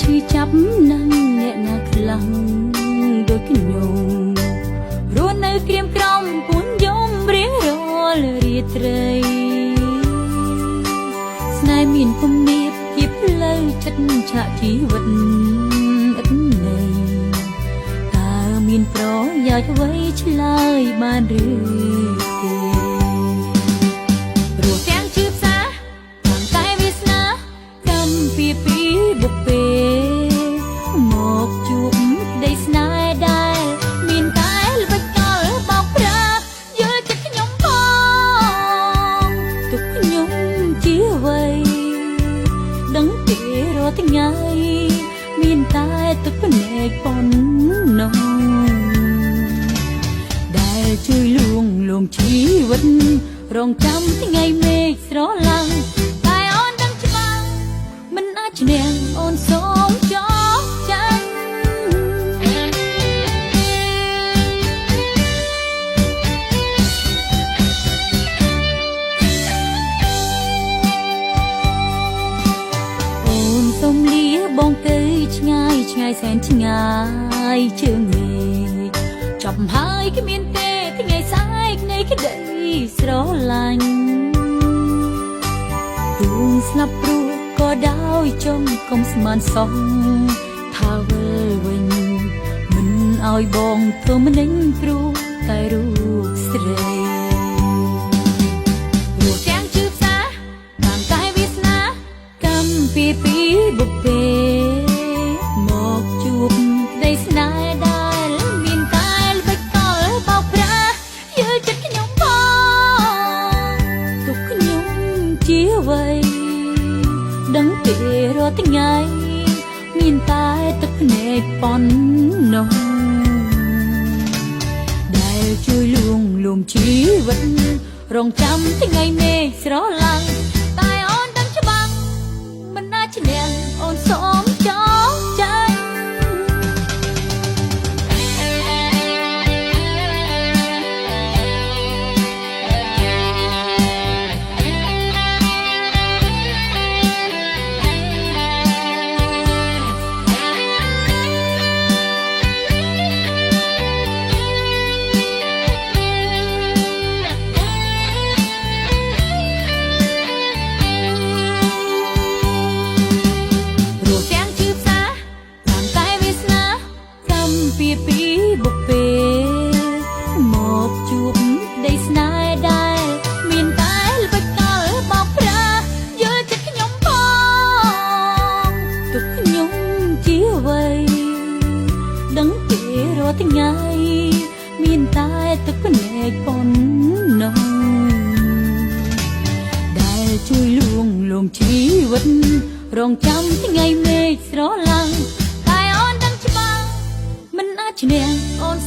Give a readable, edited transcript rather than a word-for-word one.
ឈឺចាប់នឹងអ្នកណាខ្លាំងដូចខ្ញុំរស់នៅក្រៀមក្រំពួនយំរៀងរាល់រាត្រីស្នេហ៍មានគំនាបជាផ្លូវចិត្តឆាកជីវិតឥតន័យតើមានប្រយោជន៍អ្វីឆ្លើយបានឬទេព្រោះទាំងជឿផ្សាតាមតែវាសនាកម្មពីបុព្វេមកជួបក្តីស្នេហ៍ដែលមានតែល្បិចកលបោកប្រាស់យល់ចិត្តខ្ញុំផងទុកខ្ញុំជាអ្វីដឹងទេរាល់ថ្ងៃមានតែទឹកភ្នែកប៉ុណ្ណោះដែលជួយលួងលោមជីវិតរងចាំថ្ងៃមេឃស្រឡាំងតែអូនដឹងច្បាស់មិនអាចឈ្នះអូនសូមចោលចាញ់អូនសូមលាបងទៅឆ្ងាយឆ្ងាយសែនឆ្ងាយជើងមេឃចាប់ហើយគ្មានទេថ្ងៃស្អែកនៃក្តីស្រឡាញ់ទូងស្លាប់ព្រោះក៏ដោយចង់កុំស្មានសោះថាវិលវិញមិនឲ្យបងធ្វើម្នេញព្រោះតែរូបស្រីព្រោះទាំងជឿផ្សាតាមតែវាសនាកម្មពីបុព្វេមកជួបក្តីស្នេហ៍ដែលមានតែល្បិចកលបោកប្រាស់យល់ចិត្តខ្ញុំផងទុកខ្ញុំជាអ្វីដឹងទេរាល់ថ្ងៃមានតែទឹកភ្នែកប៉ុណ្ណោះដែលជួយលួងលោមជីវិតរងចាំថ្ងៃមេឃស្រឡាំងតែអូនដឹងច្បាស់មិនអាចឈ្នះអូនសូមចោលចាញ់ពីបុព្វេមកជួបក្តីស្នេហ៍ដែលមានតែល្បិចកលបោកប្រាស់យល់ចិត្តខ្ញុំផងទុកខ្ញុំជាអ្វីដឹងទេរាល់ថ្ងៃមានតែទឹកភ្នែកប៉ុណ្ណោះដែលជួយលួងលោមជីវិតរងចាំថ្ងៃមេឃស្រឡាំងឈ្នះអូន